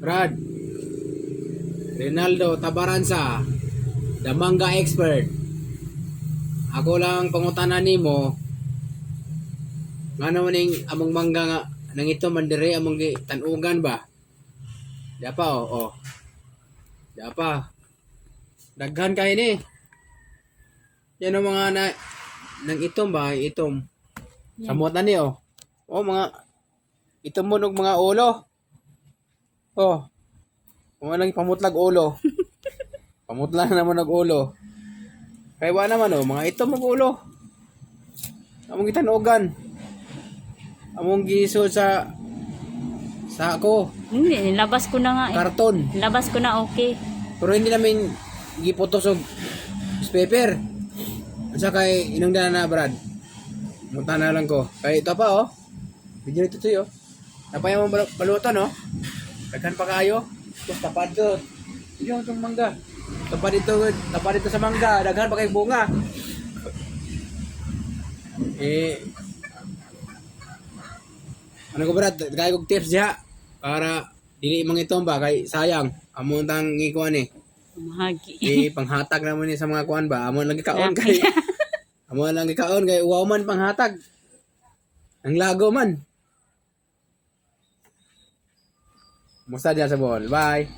Brad, Rinaldo Tabaransa, the manga expert. Ako lang pangutanan nimo. Ngano ning among mangga nga nang ito mandire among tanugan ba? Di pa oh. Di pa. Daghan kay ni. Yan ang mga nang itom ba, itom. Samot na ni oh. Oh mga itom mo ng mga ulo. Oh. Kung anong pamutlag ulo. Pamutla naman ng ulo. Kaya ba naman oh, mga itom mag ulo. Among gitanugan. Among giso sa ako. Hindi, nilabas ko na nga eh. Karton. Nilabas ko na okay. Pero hindi namin giputos og newspaper. Asa kay inong na Brad. Munta na lang ko. Kay ito pa oh. Video ito tuyo. Napay mo balutan oh. Daghan pa kayo. Tapos tapad to. Video itong mangga. Tapad dito sa mangga. Daghan pa kay bunga. Ano ko Brad, kaya kong tips diha para dili mga itong ba kay sayang. Amon tang ikuan eh. Mahagi. Panghatag naman ni sa mga kuan ba. Amon lang gikaon kay. Amon lang gikaon kay uwaw man panghatag. Ang lago man. Musta diya sa ball. Bye.